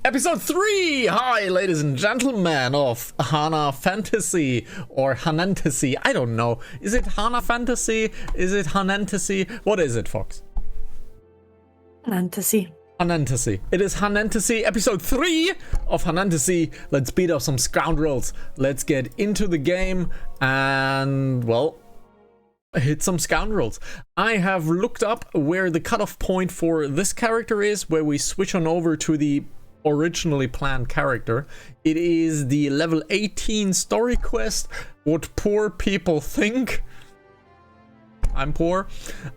Episode 3! Hi, ladies and gentlemen of Hanantasy or Hanantasy. I don't know. Is it Hanantasy? Is it Hanantasy? What is it, Fox? Hanantasy. Hanantasy. It is Hanantasy, episode 3 of Hanantasy. Let's beat up some Scoundrels. Let's get into the game and, well, hit some Scoundrels. I have looked up where the cutoff point for this character is, where we switch on over to the originally planned character. It is the level 18 story quest, what poor people think. I'm poor.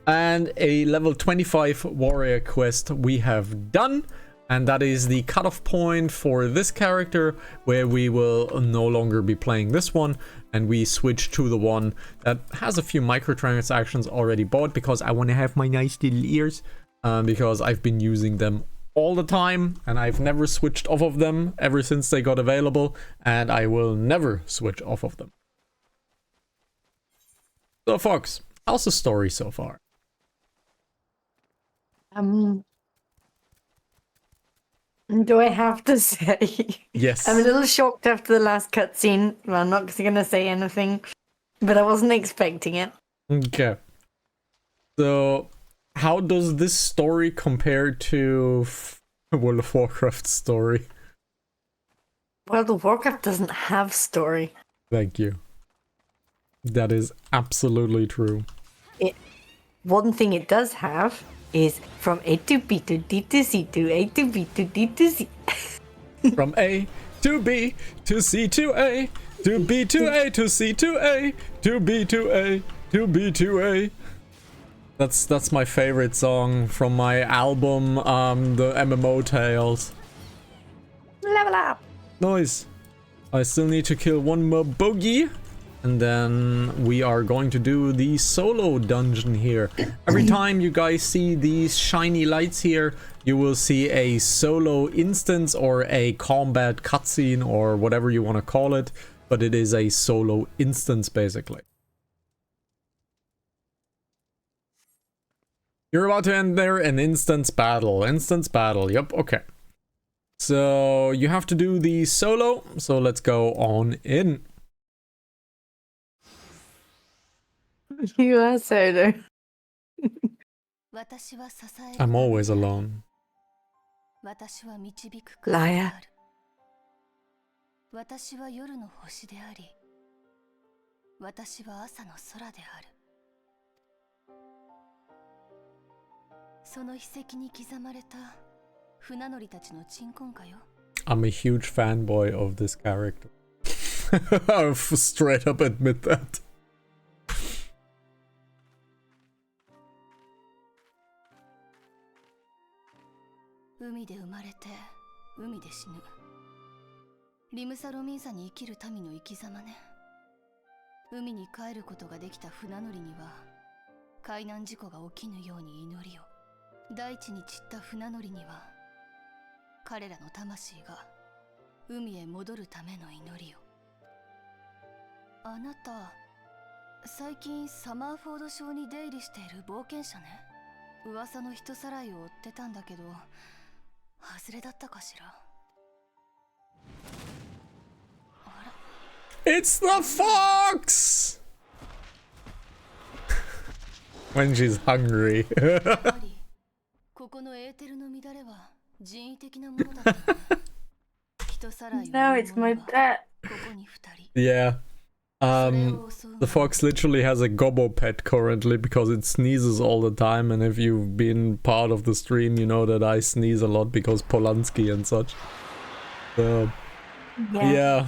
And a level 25 warrior quest we have done, and that is the cutoff point for this character, where we will no longer be playing this one and we switch to the one that has a few microtransactions already bought, because I want to have my nice little ears, because I've been using them all the time and I've never switched off of them ever since they got available, and I will never switch off of them. So Fox, how's the story so far? Do I have to say? Yes. I'm a little shocked after the last cutscene. Well, I'm not gonna say anything, but I wasn't expecting it. Okay. So, how does this story compare to World of Warcraft's story? World of Warcraft doesn't have story. Thank you. That is absolutely true. One thing it does have is from A to B to D to C to A to B to D to C. From A to B to C to A to B to A to C to A to B to A to B to A. That's my favorite song from my album, the MMO Tales. Level up. Nice. I still need to kill one more bogey, and then we are going to do the solo dungeon here. Every time you guys see these shiny lights here, you will see a solo instance or a combat cutscene or whatever you want to call it, but it is a solo instance basically. You're about to enter an instance battle. Instance battle, yep, okay. So you have to do the solo, so let's go on in. You are solo. I'm always alone. Liar. 私は夜の星であり、私は朝の空である。その筆跡に刻まれた船乗りたちの鎮魂歌よ。I'm a huge fanboy of this character. I'll straight up admit that. 海で生まれて海で死ぬ。リムサロミンサに生きる民の生き様ね。海に帰ることができた船乗りには海難事故が起きぬように祈りを。大地に散った船乗りには彼らの魂が海へ戻るための祈りを。あなた、最近サマーフォード省に出入りしている冒険者ね。噂の人さらいを追ってたんだけど、外れだったかしら。あら。It's the fox! When she's hungry. ここのエーテルの乱れは人為的なものだった。人さらいを。No, it's my pet. ここに二人。Yeah. The fox literally has a gobbo pet currently because it sneezes all the time, and if you've been part of the stream, you know that I sneeze a lot because Polanski and such. So, yeah.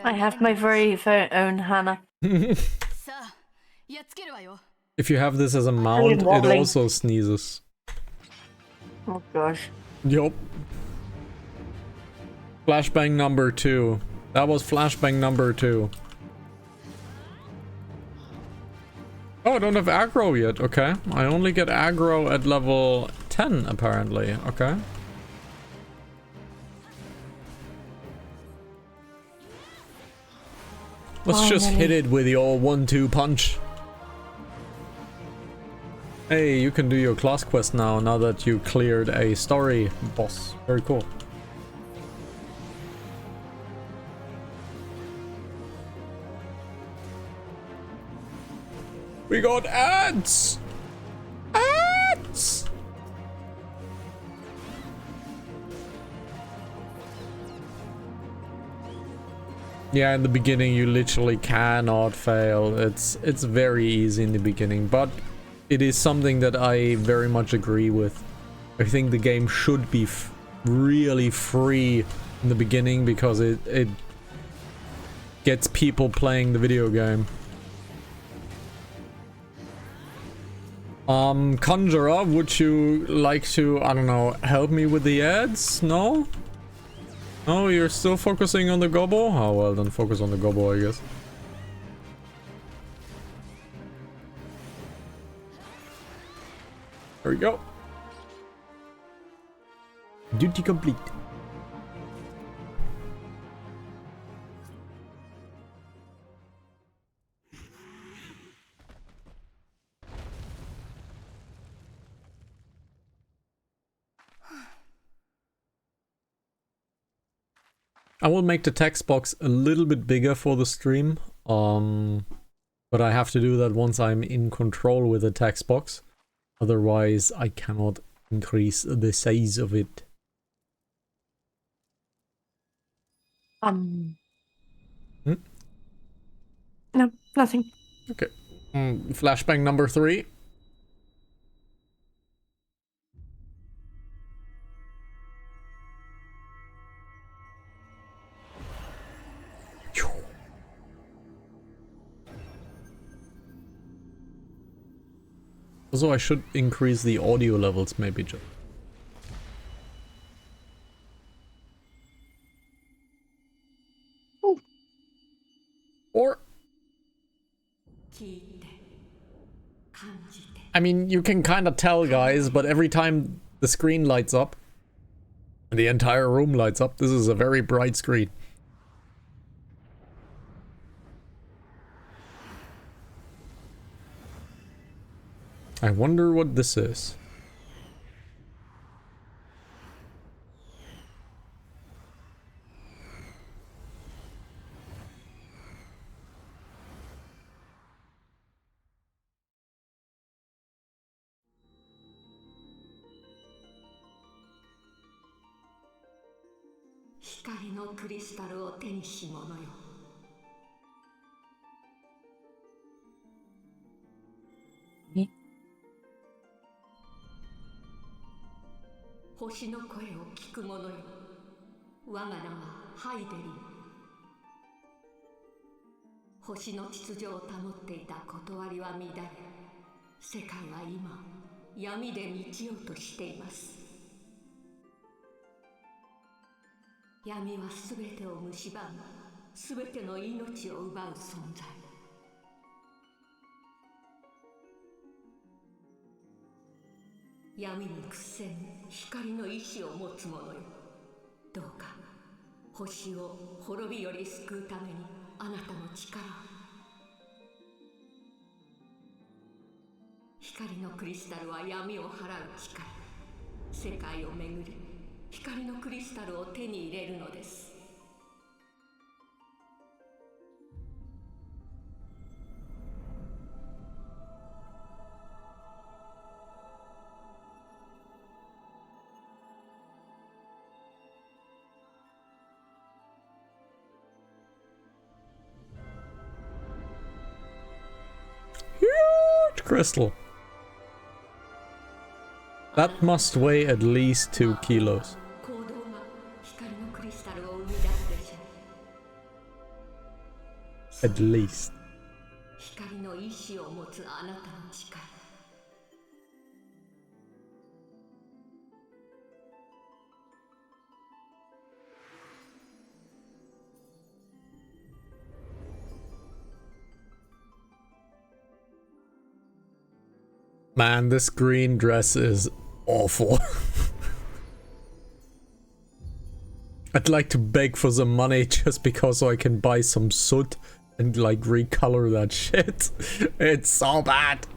I have my very own Hannah. If you have this as a mount, it also sneezes. Oh gosh. Yup. Flashbang number 2. That was flashbang number 2. Oh, I don't have aggro yet. Okay. I only get aggro at level 10, apparently. Okay. Let's just hit it with the old 1-2 punch. Hey, you can do your class quest now that you cleared a story boss. Very cool. We got ads! Ads! Yeah, in the beginning you literally cannot fail. It's very easy in the beginning, but it is something that I very much agree with. I think the game should be really free in the beginning because it gets people playing the video game. Conjurer, would you like to, I don't know, help me with the ads? No? Oh, you're still focusing on the gobbo? Oh, well, then focus on the gobbo, I guess. There we go. Duty complete. I will make the text box a little bit bigger for the stream, but I have to do that once I'm in control with the text box. Otherwise, I cannot increase the size of it. No, nothing. Okay. Flashbang number 3. Also, I should increase the audio levels, maybe just. Oh. Or... I mean, you can kind of tell, guys, but every time the screen lights up, the entire room lights up. This is a very bright screen. I wonder what this is. Eh? 星の声を聞く者よ。我が名はハイデリン。星の秩序を保っていた断りは乱れ、世界は今闇で満ちようとしています。闇はすべてを蝕む、すべての命を奪う存在。闇に屈せぬ光の意志を持つ者よ。どうか星を滅びより救うためにあなたの力を。光のクリスタルは闇を払う力。世界を巡り、光のクリスタルを手に入れるのです。Huge crystal. That must weigh at least 2 kilos. At least. Man, this green dress is awful. I'd like to beg for some money just because so I can buy some soot and like recolor that shit. It's so bad.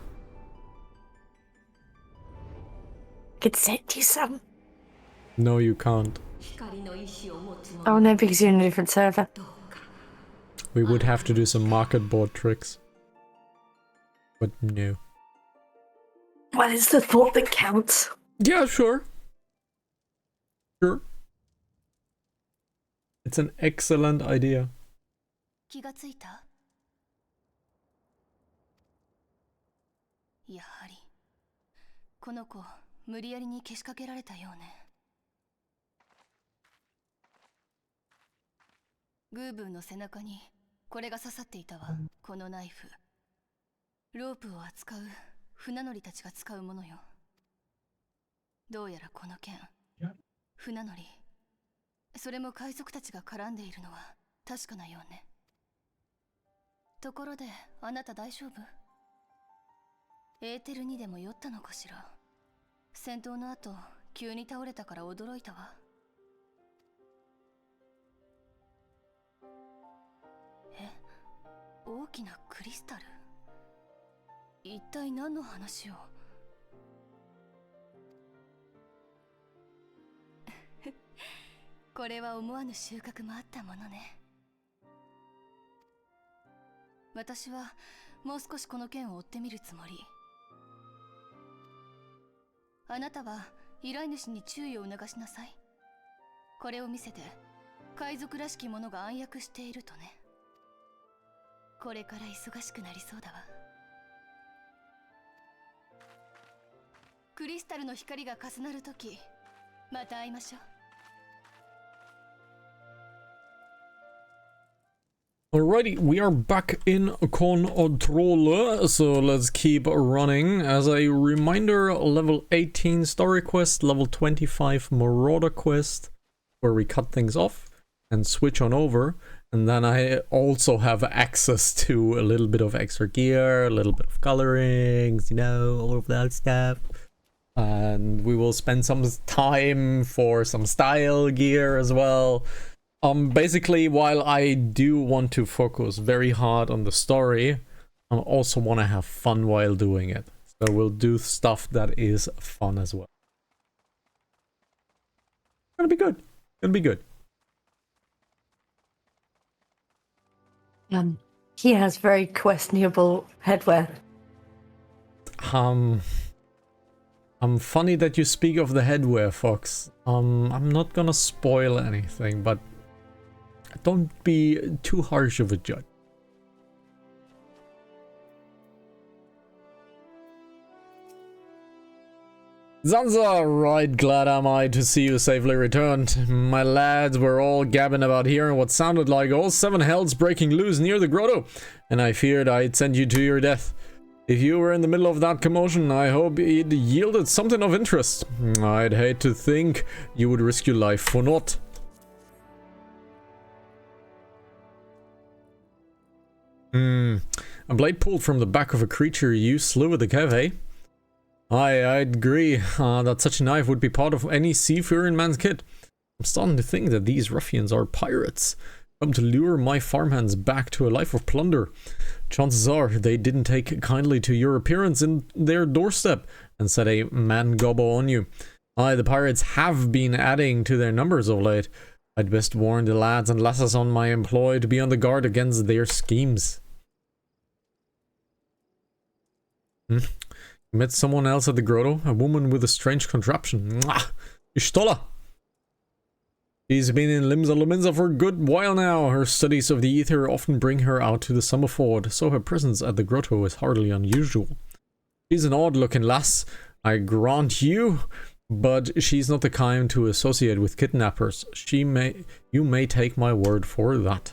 could send you some. No, you can't. 光の意志を持つ Oh 者 no, because you're in a different server. どうか We would have to do some market board tricks. But no. Well, it's the thought that counts. Yeah, sure. Sure. It's an excellent idea. 気がついた？やはりこの子無理やりにけしかけられたようね。グーブーの背中にこれが刺さっていたわ。このナイフ。ロープを扱う船乗りたちが使うものよ。どうやらこの件、船乗り、それも海賊たちが絡んでいるのは確かなようね。ところであなた大丈夫？エーテルにでも酔ったのかしら。戦闘の後急に倒れたから驚いたわ。え、大きなクリスタル？一体何の話を？これは思わぬ収穫もあったものね。私はもう少しこの件を追ってみるつもり。あなたは依頼主に注意を促しなさい。これを見せて海賊らしき者が暗躍しているとね。これから忙しくなりそうだわ。クリスタルの光が重なるとき、また会いましょう。Alrighty, we are back in control, so let's keep running. As a reminder, level 18 story quest, level 25 marauder quest, where we cut things off and switch on over. And then I also have access to a little bit of extra gear, a little bit of colorings, you know, all of that stuff. And we will spend some time for some style gear as well. Basically, while I do want to focus very hard on the story, I also want to have fun while doing it. So we'll do stuff that is fun as well. Gonna be good. Gonna be good. He has very questionable headwear. Funny that you speak of the headwear, Fox. I'm not gonna spoil anything, but don't be too harsh of a judge. Zanza, right glad am I to see you safely returned. My lads were all gabbing about hearing what sounded like all 7 hells breaking loose near the grotto, and I feared I'd send you to your death. If you were in the middle of that commotion, I hope it yielded something of interest. I'd hate to think you would risk your life for naught. A blade pulled from the back of a creature you slew at the cave, eh? I'd agree that such a knife would be part of any seafaring man's kit. I'm starting to think that these ruffians are pirates, come to lure my farmhands back to a life of plunder. Chances are they didn't take kindly to your appearance in their doorstep and set a man-gobbo on you. Aye, the pirates have been adding to their numbers of late. I'd best warn the lads and lasses on my employ to be on the guard against their schemes. You met someone else at the grotto? A woman with a strange contraption. Mwah! Ishtola! She's been in Limsa Lominsa for a good while now. Her studies of the ether often bring her out to the summer ford, so her presence at the grotto is hardly unusual. She's an odd-looking lass, I grant you, but she's not the kind to associate with kidnappers. You may take my word for that.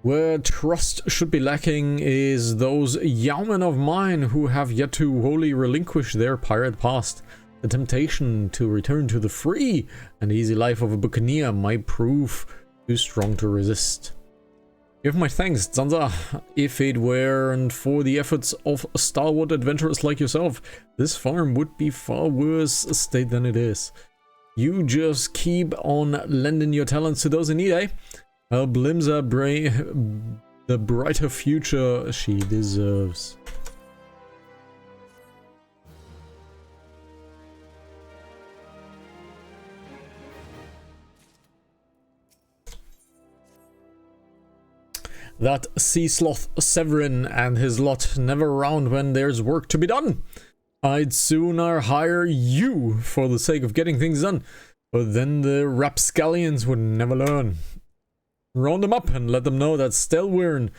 Where trust should be lacking is those yeomen of mine who have yet to wholly relinquish their pirate past. The temptation to return to the free and easy life of a buccaneer might prove too strong to resist. Give my thanks, Zanza. If it weren't for the efforts of stalwart adventurers like yourself, this farm would be far worse a state than it is. You just keep on lending your talents to those in need, eh? Help Limsa bring the brighter future she deserves. that sea sloth Severin and his lot never around when there's work to be done. I'd sooner hire you for the sake of getting things done, but then the rapscallions would never learn. Round them up and let them know that Stelwyrn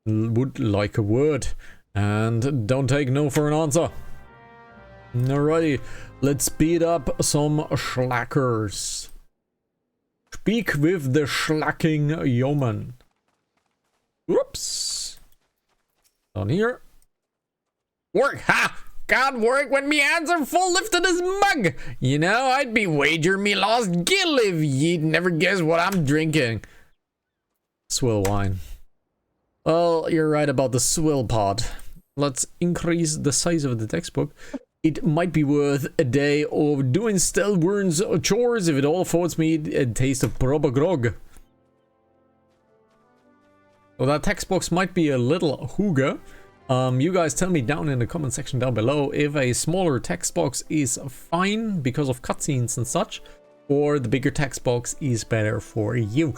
would like a word, and don't take no for an answer. Alrighty, let's speed up some schlackers. Speak with the schlacking yeoman. Whoops. Down here. Work, ha! Can't work when me hands are full lifting this mug. You know, I'd be wagering me lost gill if you'd never guess what I'm drinking. Swill wine. Well, you're right about the swill pod. Let's increase the size of the textbook. It might be worth a day of doing Stelwyrn's chores if it all affords me a taste of proper grog. Well, that text box might be a little hooga. You guys tell me down in the comment section down below if a smaller text box is fine because of cutscenes and such, or the bigger text box is better for you.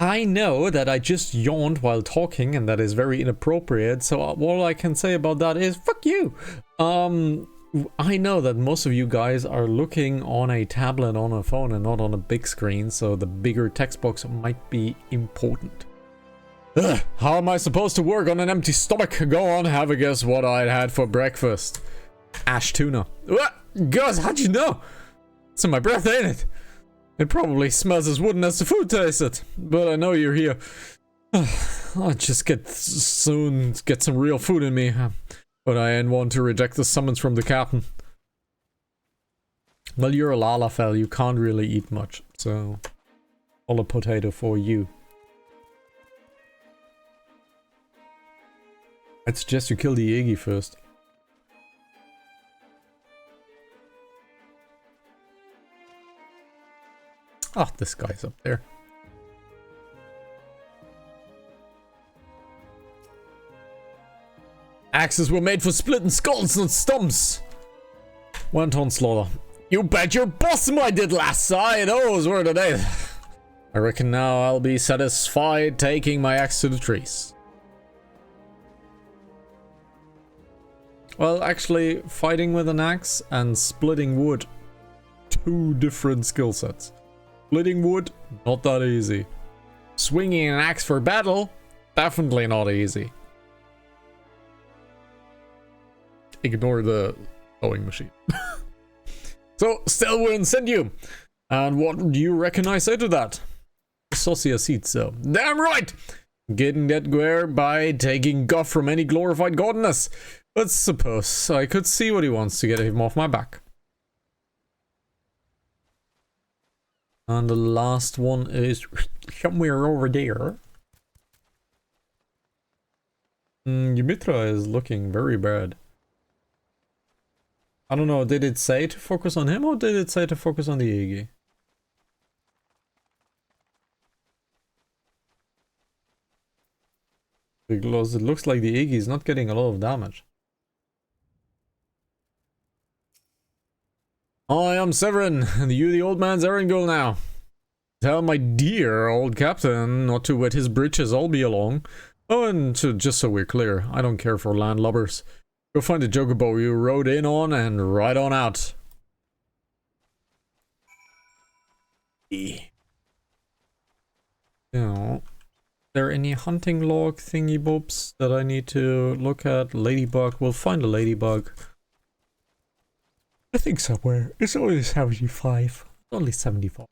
I know that I just yawned while talking and that is very inappropriate, so all I can say about that is fuck you. I know that most of you guys are looking on a tablet on a phone and not on a big screen, so the bigger text box might be important. Ugh, how am I supposed to work on an empty stomach? Go on, have a guess what I had for breakfast. Ash tuna. What? Gus, how'd you know? It's in my breath, ain't it? It probably smells as wooden as the food tasted, but I know you're here. I'll just soon get some real food in me, but I ain't one to reject the summons from the captain. Well, you're a Lalafell, you can't really eat much, so all a potato for you. I'd suggest you kill the Iggy first. Oh, this guy's up there. Axes were made for splitting skulls and stumps. Went on slaughter. You bet your bosom I did last sight. Those were the days. I reckon now I'll be satisfied taking my axe to the trees. Well, actually, fighting with an axe and splitting wood, two different skill sets. Splitting wood, not that easy. Swinging an axe for battle, definitely not easy. Ignore the sewing machine. So, Stelwyrn sent you. And what do you reckon I say to that? Socia seats so. Damn right! Getting that gear by taking guff from any glorified godness. Let's suppose I could see what he wants to get him off my back. And the last one is somewhere over there. Ymithra is looking very bad. I don't know, did it say to focus on him or did it say to focus on the Iggy? Because it looks like the Iggy is not getting a lot of damage. I am Severin, and you the old man's errand girl now. Tell my dear old captain not to wet his britches, I'll be along. Oh, and just so we're clear, I don't care for landlubbers. Go find the jokerboat you rode in on and ride on out. Now, there any hunting log thingy bobs that I need to look at? Ladybug, we'll find a ladybug. I think somewhere. It's only 75. Only 75.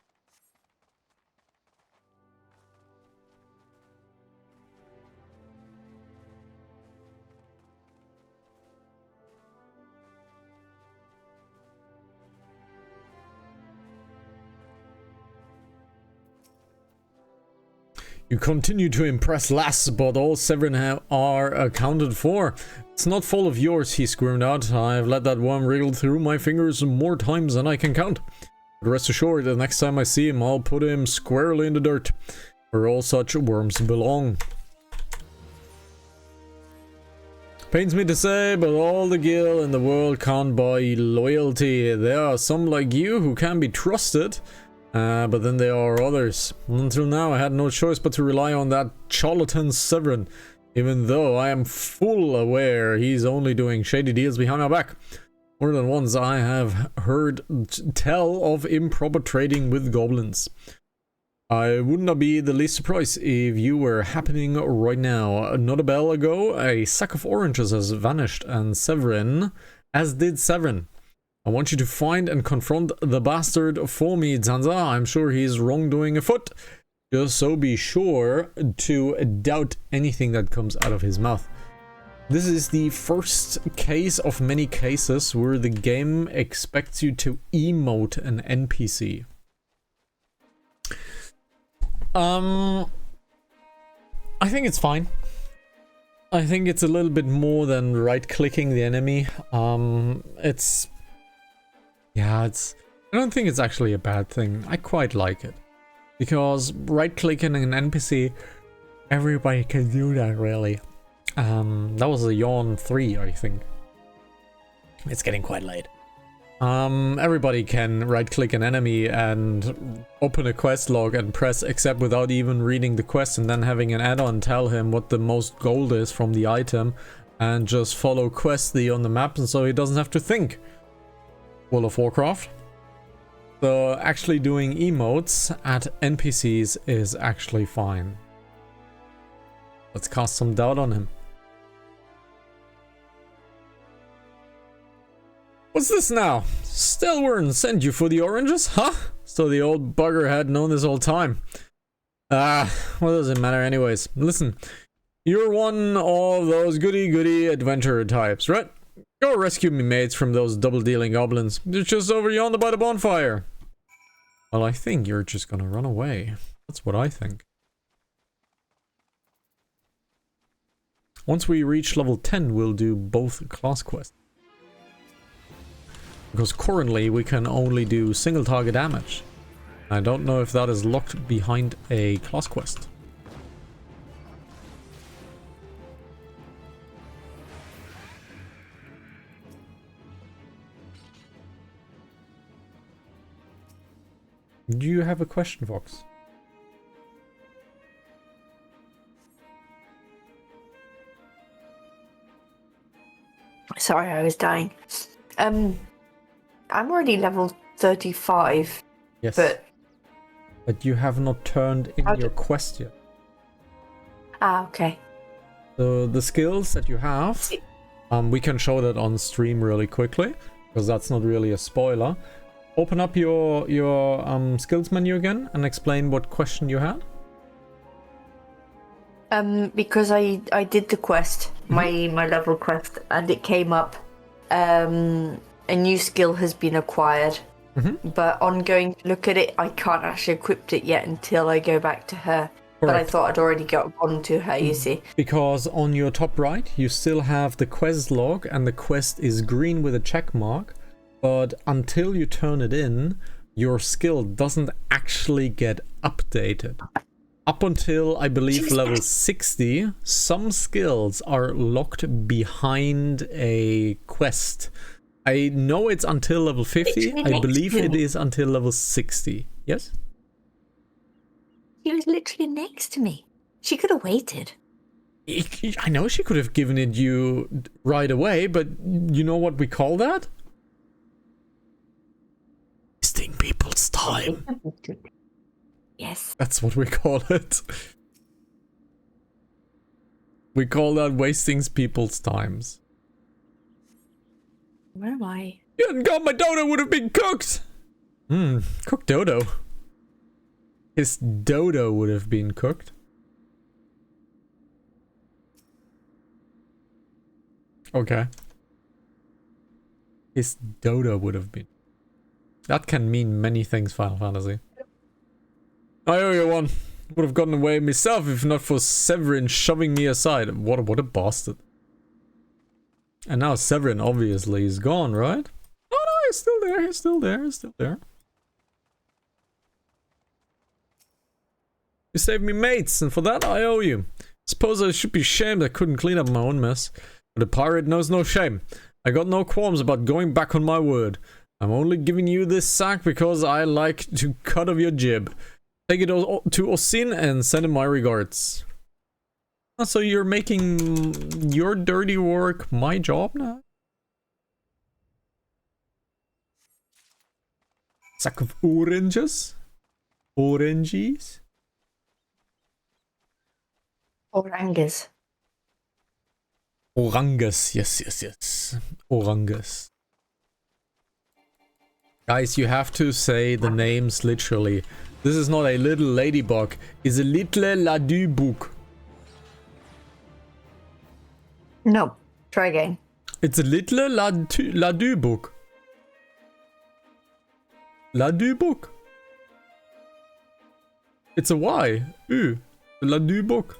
You continue to impress lass, but all Severin are accounted for. It's not full of yours, he squirmed out. I've let that worm wriggle through my fingers more times than I can count. But rest assured, the next time I see him, I'll put him squarely in the dirt, where all such worms belong. Pains me to say, but all the gil in the world can't buy loyalty. There are some like you who can be trusted, But then there are others. Until now, I had no choice but to rely on that charlatan Severin, even though I am full aware he's only doing shady deals behind my back. More than once I have heard tell of improper trading with goblins. I would not be the least surprised if you were happening right now. Not a bell ago, a sack of oranges has vanished, and Severin, as did Severin. I want you to find and confront the bastard for me, Zanza. I'm sure he's wrongdoing afoot. Just so be sure to doubt anything that comes out of his mouth. This is the first case of many cases where the game expects you to emote an NPC. I think it's fine. I think it's a little bit more than right-clicking the enemy. I don't think it's actually a bad thing. I quite like it. Because right-clicking an NPC, everybody can do that, really. That was a yawn 3, I think. It's getting quite late. Everybody can right-click an enemy and open a quest log and press accept without even reading the quest, and then having an add-on tell him what the most gold is from the item, and just follow Questy on the map, and so he doesn't have to think. World of Warcraft. So actually doing emotes at NPCs is actually fine. Let's cast some doubt on him. What's this now? Stelwern sent you for the oranges, huh? So the old bugger had known this whole time. What does it matter anyways? Listen, you're one of those goody-goody adventurer types, right? Go rescue me mates from those double-dealing goblins. They're just over yonder by the bonfire. Well, I think you're just gonna run away. That's what I think. Once we reach level 10, we'll do both class quests. Because currently we can only do single target damage. I don't know if that is locked behind a class quest. Do you have a question, Vox? Sorry, I was dying. I'm already level 35. Yes. But you have not turned in your quest yet. Ah, okay. So the skills that you have, we can show that on stream really quickly, because that's not really a spoiler. Open up your skills menu again and explain what question you had. Because I did the quest, my level quest, and it came up, a new skill has been acquired. But on going to look at it, I can't actually equip it yet until I go back to her. Correct. But I thought I'd already got on to her, you see. Because on your top right, you still have the quest log, and the quest is green with a check mark. But until you turn it in, your skill doesn't actually get updated. Up until, I believe, level 60, some skills are locked behind a quest. I know it's until level 50. I believe it is until level 60. Yes? She was literally next to me. She could have waited. I know she could have given it you right away, but you know what we call that? Wasting people's time. Yes. That's what we call it. We call that wasting people's times. Where am I? You hadn't got my dodo would have been cooked. Cooked dodo. His dodo would have been cooked. Okay. His dodo would have been. That can mean many things, Final Fantasy. I owe you one. Would have gotten away myself if not for Severin shoving me aside. What a bastard. And now Severin obviously is gone, right? Oh no, he's still there, he's still there, he's still there. You saved me mates, and for that I owe you. Suppose I should be shamed I couldn't clean up my own mess. But a pirate knows no shame. I got no qualms about going back on my word. I'm only giving you this sack because I like to cut off your jib. Take it to Osin and send him my regards. So you're making your dirty work my job now? Sack of oranges? Oranges? Oranges. Oranges, yes. Oranges. Guys, you have to say the names literally. This is not a little ladybug, it's a little ladybug. No, try again. It's a little ladybug. Ladybug. It's a Y. Ladybug.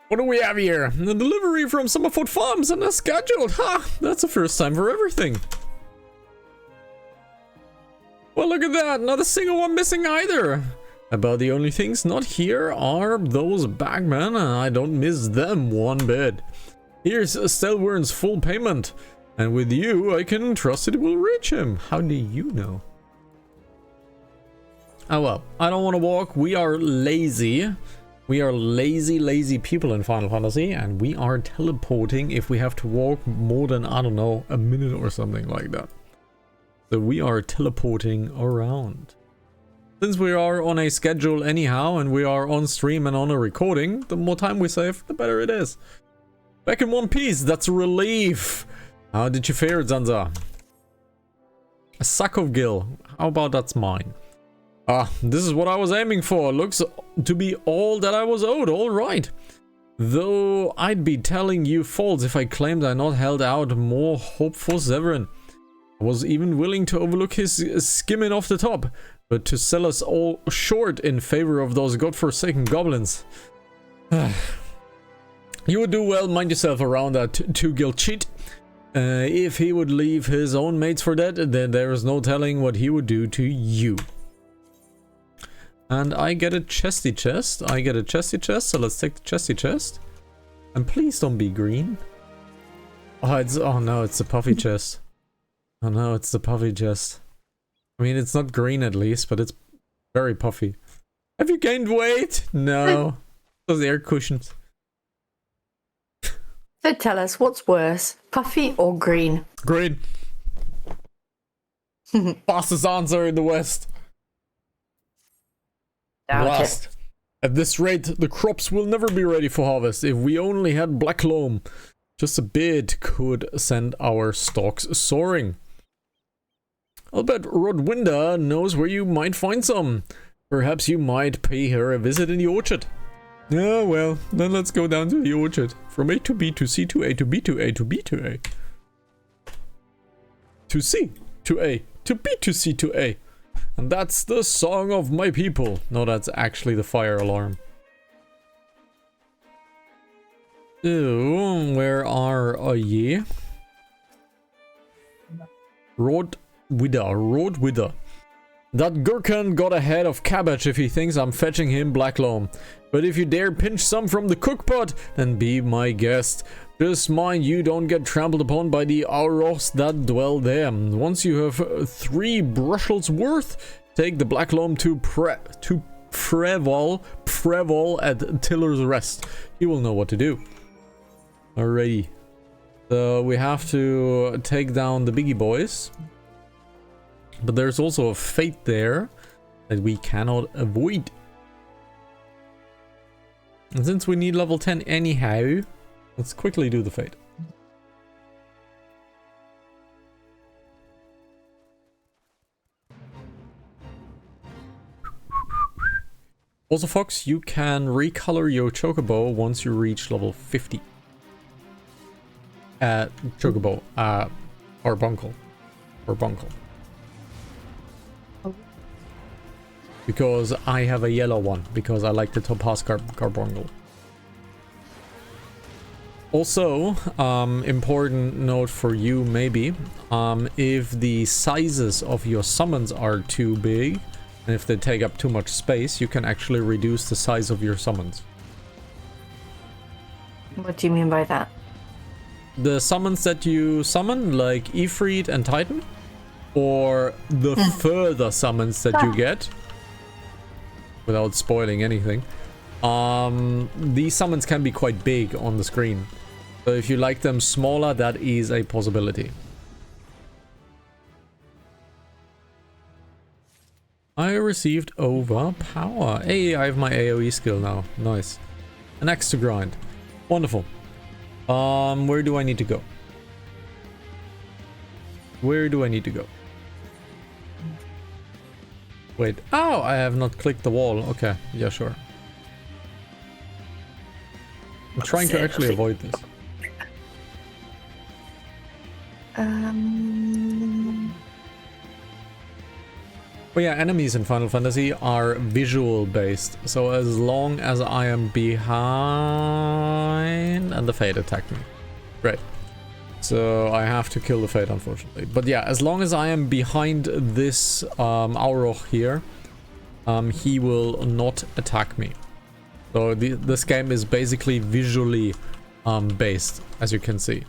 What do we have here? A delivery from Summerfoot Farms and a scheduled. Ha! That's the first time for everything. Well, look at that. Not a single one missing either. About the only things not here are those bagmen, and I don't miss them one bit. Here's Stelwern's full payment. And with you, I can trust it will reach him. How do you know? Oh well, I don't want to walk. We are lazy. We are lazy people in Final Fantasy, and we are teleporting if we have to walk more than, I don't know, a minute or something like that. So we are teleporting around. Since we are on a schedule anyhow, and we are on stream and on a recording, the more time we save, the better it is. Back in one piece, that's a relief. How did you fare, Zanza? A sack of gill. How about that's mine? Ah, this is what I was aiming for. Looks to be all that I was owed, alright. Though I'd be telling you false if I claimed I not held out more hope for Severin. I was even willing to overlook his skimming off the top, but to sell us all short in favor of those godforsaken goblins. You would do well, mind yourself around that two-gill cheat. If he would leave his own mates for that, then there is no telling what he would do to you. And I get a chesty chest. I get a chesty chest, so let's take the chesty chest. And please don't be green. Oh no, it's the puffy chest. Oh no, it's the puffy chest. I mean, it's not green at least, but it's very puffy. Have you gained weight? No. Those air cushions. So tell us, what's worse, puffy or green? Green. Fastest answer in the West. Last. At this rate, the crops will never be ready for harvest. If we only had black loam, just a bit could send our stocks soaring. I'll bet Rodwinda knows where you might find some. Perhaps you might pay her a visit in the orchard. Yeah, well, then let's go down to the orchard. From A to B to C to A to B to A to B to A. To C to A to B to C to A. And that's the song of my people. No, that's actually the fire alarm. So, where are ye? Rodwidder. That gherkin got a head of cabbage if he thinks I'm fetching him black loam. But if you dare pinch some from the cookpot, then be my guest. Just mind you don't get trampled upon by the aurochs that dwell there. Once you have 3 bushels worth, take the black loam to Prevol at Tiller's Rest. He will know what to do. Alrighty. So we have to take down the biggie boys. But there's also a fate there that we cannot avoid. And since we need level 10 anyhow, let's quickly do the fate. Also, Fox, you can recolor your chocobo once you reach level 50. Chocobo, Carbuncle. Because I have a yellow one, because I like the Topaz Carbuncle. Also, important note for you maybe, if the sizes of your summons are too big, and if they take up too much space, you can actually reduce the size of your summons. What do you mean by that? the summons that you summon, like Ifrit and Titan, or the further summons that you get, without spoiling anything, these summons can be quite big on the screen. So if you like them smaller, that is a possibility. I received overpower. Hey, I have my AoE skill now. Nice. An axe to grind. Wonderful. Where do I need to go? Where do I need to go? Wait. Oh, I have not clicked the wall. Okay. Yeah, sure. I'm trying to actually avoid this. But yeah, enemies in Final Fantasy are visual based. So as long as I am behind... And the Fate attacked me. Great. So I have to kill the Fate, unfortunately. But yeah, as long as I am behind this Auroch here, he will not attack me. So this game is basically visually based, as you can see.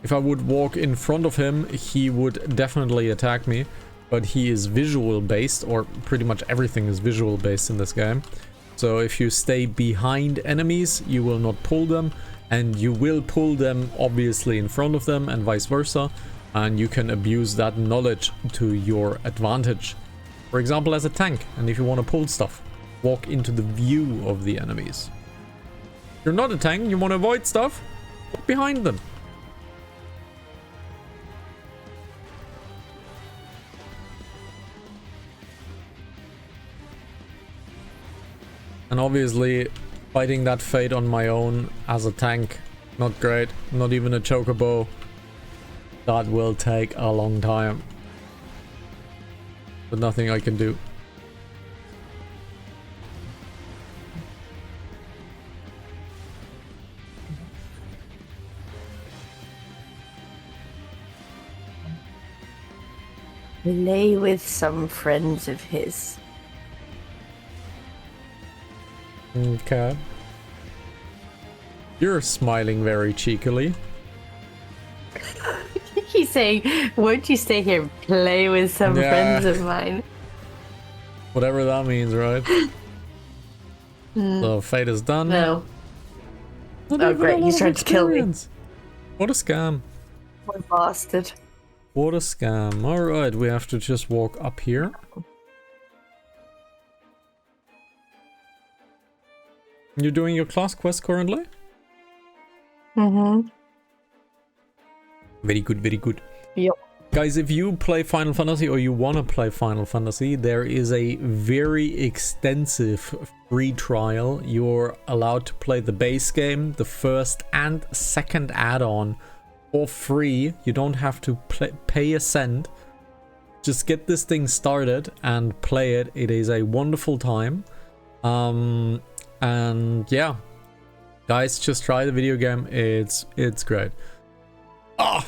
If I would walk in front of him, he would definitely attack me. But he is visual based, or pretty much everything is visual based in this game. So if you stay behind enemies, you will not pull them, and you will pull them obviously in front of them, and vice versa. And you can abuse that knowledge to your advantage. For example, as a tank, and if you want to pull stuff, walk into the view of the enemies. If you're not a tank, you want to avoid stuff, walk behind them. And obviously, fighting that Fate on my own as a tank, not great. Not even a chocobo. That will take a long time. But nothing I can do. Play with some friends of his. Okay. You're smiling very cheekily. He's saying, won't you stay here and play with some friends of mine? Whatever that means, right? So Fate is done. No. Oh great, he's trying to kill me. What a scam. What a bastard. What a scam. Alright, we have to just walk up here. You're doing your class quest currently? Mm-hmm. Very good, very good. Yep. Guys, if you play Final Fantasy or you want to play Final Fantasy, there is a very extensive free trial. You're allowed to play the base game, the first and second add-on for free. You don't have to pay a cent. Just get this thing started and play it. It is a wonderful time. And yeah, guys, just try the video game. It's great. Ah,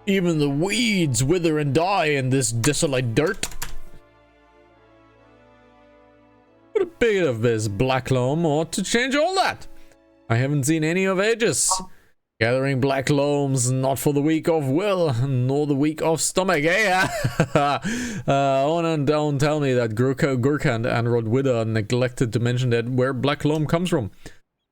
even the weeds wither and die in this desolate dirt. What a bit of this black loam ought to change all that. I haven't seen any of ages. Gathering black loams, not for the weak of will, nor the weak of stomach, eh? Oh, and don't tell me that Gurkhand and Rodwither neglected to mention that where black loam comes from.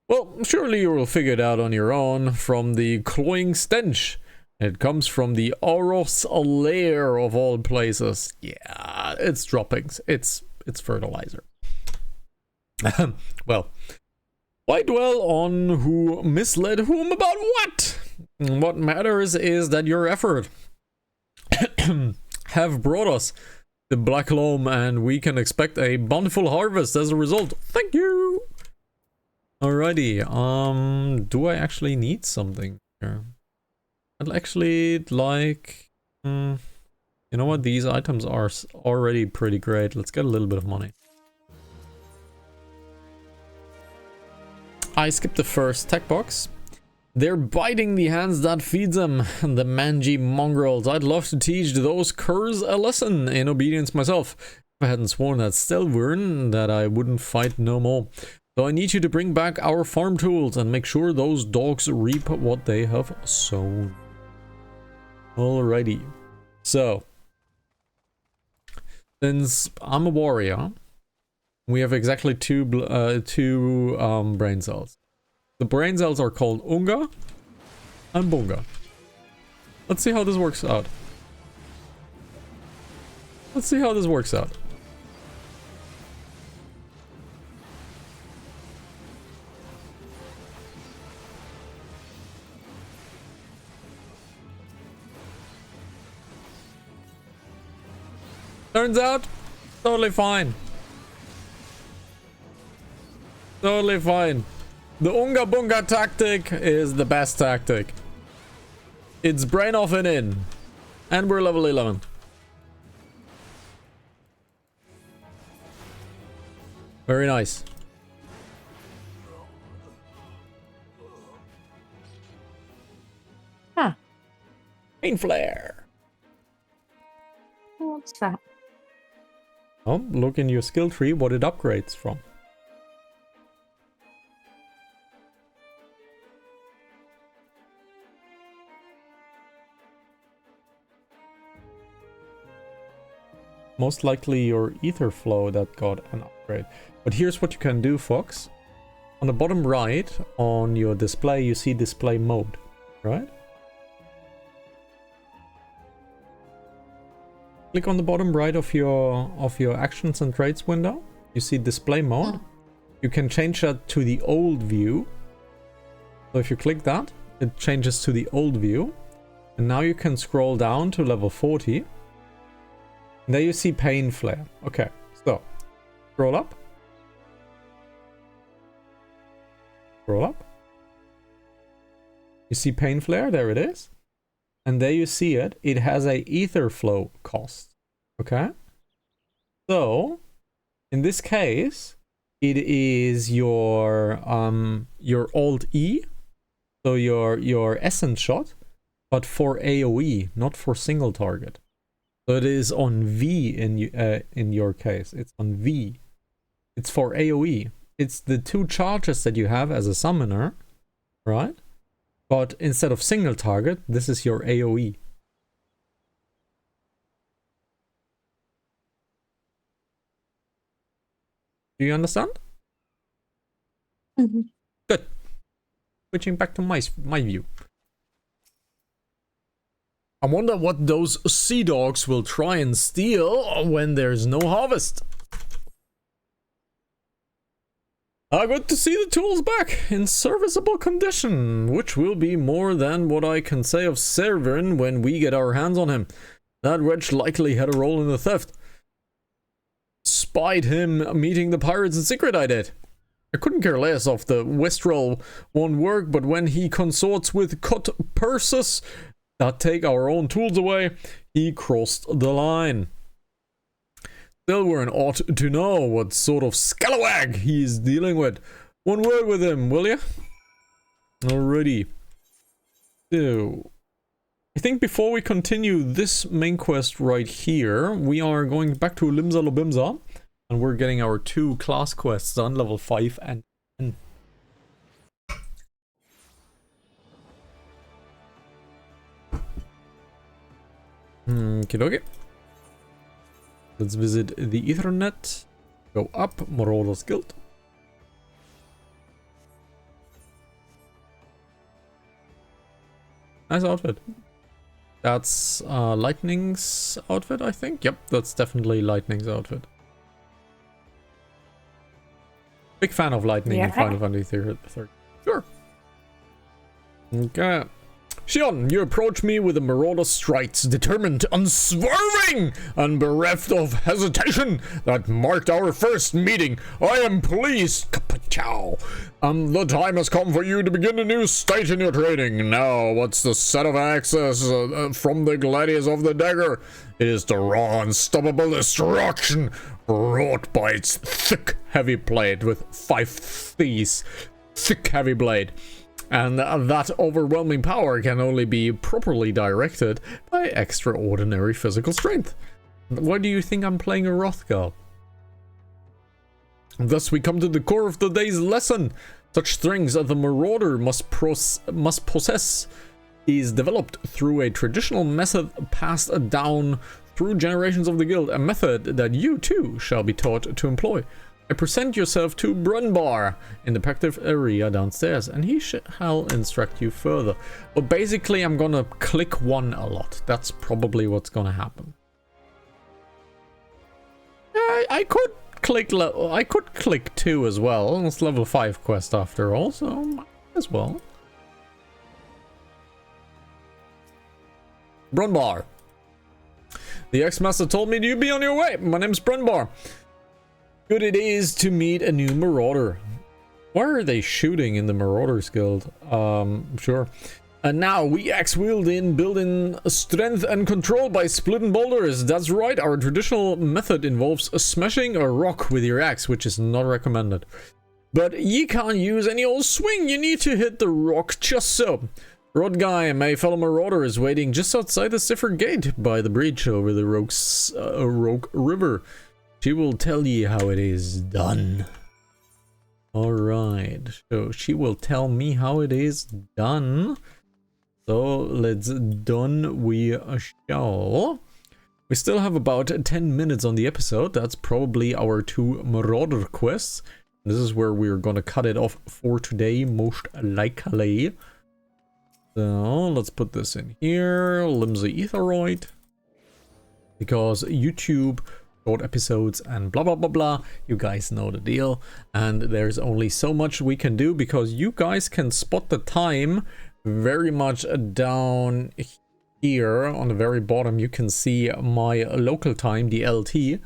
Well, surely you will figure it out on your own from the cloying stench. It comes from the Auroch's lair of all places. Yeah, it's droppings. It's fertilizer. Well, why dwell on who misled whom about what? What matters is that your effort have brought us the black loam, and we can expect a bountiful harvest as a result. Thank you. Alrighty. Do I actually need something here? I'd actually like... you know what? These items are already pretty great. Let's get a little bit of money. I skipped the first tech box. They're biting the hands that feeds them, the mangy mongrels. I'd love to teach those curs a lesson in obedience myself. If I hadn't sworn that Stelvern that I wouldn't fight no more. So I need you to bring back our farm tools and make sure those dogs reap what they have sown. Alrighty. So, since I'm a warrior, we have exactly two brain cells. The brain cells are called Unga and Bunga. Let's see how this works out. Let's see how this works out. Turns out, totally fine. Totally fine. The Unga Bunga tactic is the best tactic. It's brain off and in. And we're level 11. Very nice. Huh. Pain flare. What's that? Oh, look in your skill tree what it upgrades from. Most likely your ether flow that got an upgrade. But here's what you can do, Fox. On the bottom right on your display, you see display mode, right? Click on the bottom right of your actions and traits window. You see display mode. You can change that to the old view. So if you click that, it changes to the old view. And now you can scroll down to level 40. And there you see pain flare. Okay, so scroll up. Scroll up. You see pain flare, there it is. And there you see it. It has a ether flow cost. Okay. So in this case, it is your Alt E, so your essence shot, but for AOE, not for single target. So it is on V in your case. It's on V. It's for AOE. It's the 2 charges that you have as a summoner, right? But instead of single target, this is your AOE. Do you understand? Mm-hmm. Good. Switching back to my view. I wonder what those sea dogs will try and steal when there's no harvest. Good to see the tools back in serviceable condition, which will be more than what I can say of Servin when we get our hands on him. That wretch likely had a role in the theft. Spied him meeting the pirates in secret, I did. I couldn't care less if the Westrel won't work, but when he consorts with cut purses that take our own tools away, he crossed the line. Silvern ought to know what sort of scalawag he's dealing with. One word with him, will ya? Alrighty. So, I think before we continue this main quest right here, we are going back to Limsa Lobimsa, and we're getting our 2 class quests done, level 5 and 10. Okay. Let's visit the Ethernet. Go up, Marauder's Guild. Nice outfit. That's Lightning's outfit, I think. Yep, that's definitely Lightning's outfit. Big fan of Lightning in Final Fantasy 13. Sure. Okay. Xion, you approach me with the Marauder strides, determined, unswerving, and bereft of hesitation that marked our first meeting. I am pleased, Kapachow. The time has come for you to begin a new stage in your training. Now, what's the set of axes from the gladius of the dagger? It is the raw, unstoppable destruction wrought by its thick, heavy blade with 5 thieves. Thick, heavy blade. And that overwhelming power can only be properly directed by extraordinary physical strength. Why do you think I'm playing a Rothgar? Thus we come to the core of today's lesson. Such strengths as the Marauder must possess is developed through a traditional method passed down through generations of the guild, a method that you too shall be taught to employ. I present yourself to Brunbar in the practice area downstairs, and he shall instruct you further. But basically, I'm gonna click 1 a lot. That's probably what's gonna happen. I could click 2 as well. It's level 5 quest after all, so might as well. Brunbar. The ex-master told me you'd be on your way. My name's Brunbar. Good it is to meet a new marauder. Why are they shooting in the Marauders Guild? Sure. And now we axe-wield in building strength and control by splitting boulders. That's right, our traditional method involves smashing a rock with your axe, which is not recommended. But ye can't use any old swing, you need to hit the rock just so. Rod Guy, my fellow marauder, is waiting just outside the Cipher Gate by the bridge over the Rogue River. She will tell ye how it is done. Alright, so she will tell me how it is done. So let's done we shall. We still have about 10 minutes on the episode. That's probably our 2 marauder quests. This is where we're gonna cut it off for today, most likely. So let's put this in here. Limsey Etheroid. Because YouTube, short episodes and blah blah blah blah, you guys know the deal. And there's only so much we can do because you guys can spot the time very much down here on the very bottom. You can see my local time, the LT,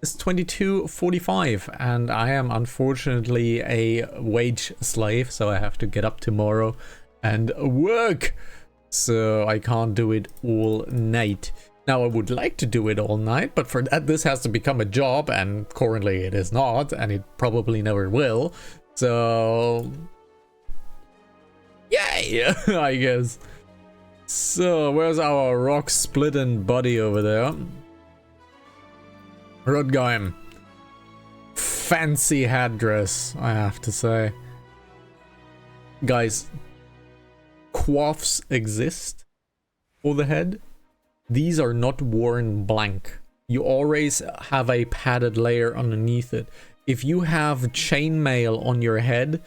is 22:45, and I am unfortunately a wage slave, so I have to get up tomorrow and work, so I can't do it all night. Now I would like to do it all night, but for that this has to become a job, and currently it is not, and it probably never will. So yay, I guess. So where's our rock splitting buddy over there? Rodgeim. Fancy headdress, I have to say. Guys, coifs exist for the head. These are not worn blank. You always have a padded layer underneath it. If you have chainmail on your head,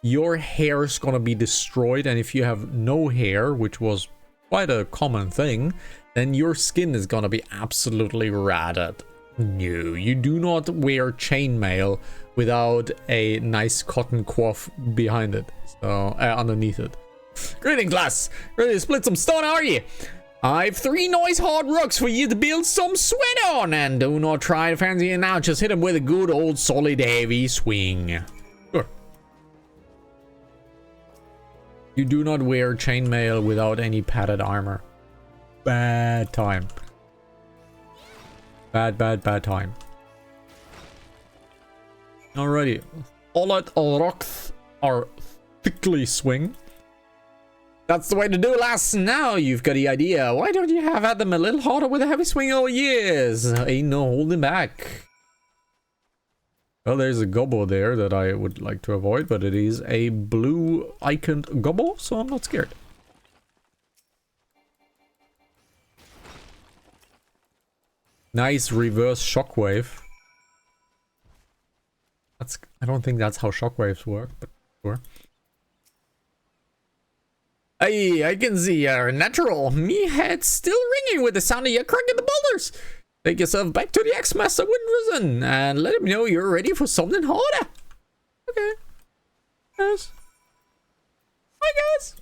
your hair is gonna be destroyed, and if you have no hair, which was quite a common thing, then your skin is gonna be absolutely ratted. No, you do not wear chainmail without a nice cotton coif behind it, so underneath it. Greetings, lass. Ready to split some stone, are you? I've 3 nice hard rocks for you to build some sweat on, and do not try to fancy it now. Just hit them with a good old solid heavy swing. Sure. You do not wear chainmail without any padded armor. Bad time. Bad time. Alrighty. Solid rocks are thickly swing. That's the way to do it, lass. Now you've got the idea. Why don't you have had them a little harder with a heavy swing all years? Ain't no holding back. Well, there's a gobbo there that I would like to avoid, but it is a blue iconed gobbo, so I'm not scared. Nice reverse shockwave. I don't think that's how shockwaves work, but sure. Hey, I can see you're natural. Me head's still ringing with the sound of you cracking the boulders. Take yourself back to the X-Master Windrisen and let him know you're ready for something harder. Okay. Yes. Hi, guys.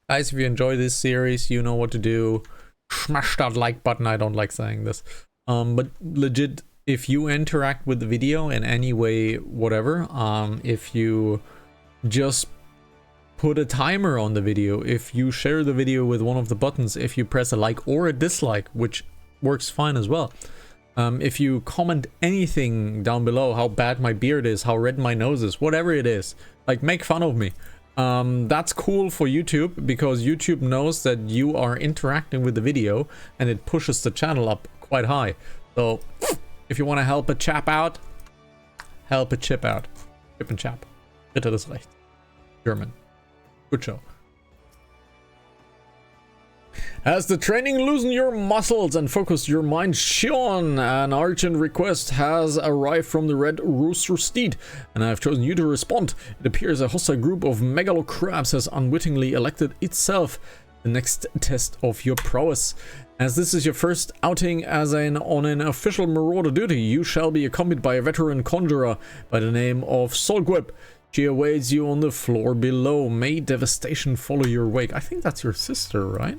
Guys, if you enjoy this series, you know what to do. Smash that like button. I don't like saying this. But legit, if you interact with the video in any way, whatever, if you just put a timer on the video, if you share the video with one of the buttons, if you press a like or a dislike, which works fine as well. If you comment anything down below, how bad my beard is, how red my nose is, whatever it is, like make fun of me. That's cool for YouTube, because YouTube knows that you are interacting with the video and it pushes the channel up quite high. So if you want to help a chap out, help a chip out. Chip and Chap. Bitte das Recht. German. Good show. As the training loosen your muscles and focus your mind, Shion, an urgent request has arrived from the Red Rooster Steed, and I have chosen you to respond. It appears a hostile group of megalo crabs has unwittingly elected itself the next test of your prowess. As this is your first outing as on an official marauder duty, you shall be accompanied by a veteran conjurer by the name of Solgweb. She awaits you on the floor below. May devastation follow your wake. I think that's your sister, right?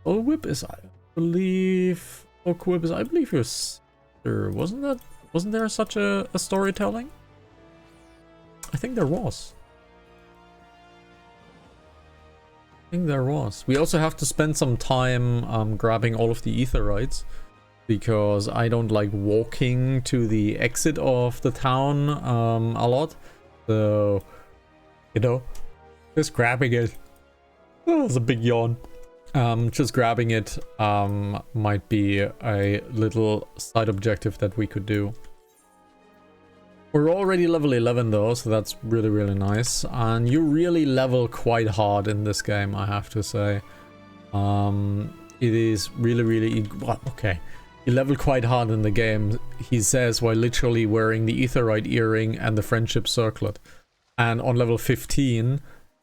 Solgweb is, I believe, your sister. Wasn't there such a storytelling? I think there was. We also have to spend some time grabbing all of the aetherytes, because I don't like walking to the exit of the town a lot. So, you know, just grabbing it. Oh, that was a big yawn. Just grabbing it might be a little side objective that we could do. We're already level 11 though, so that's really, really nice. And you really level quite hard in this game, I have to say. It is really, really... Well, okay. You level quite hard in the game, he says, while literally wearing the aetherite earring and the friendship circlet. And on level 15,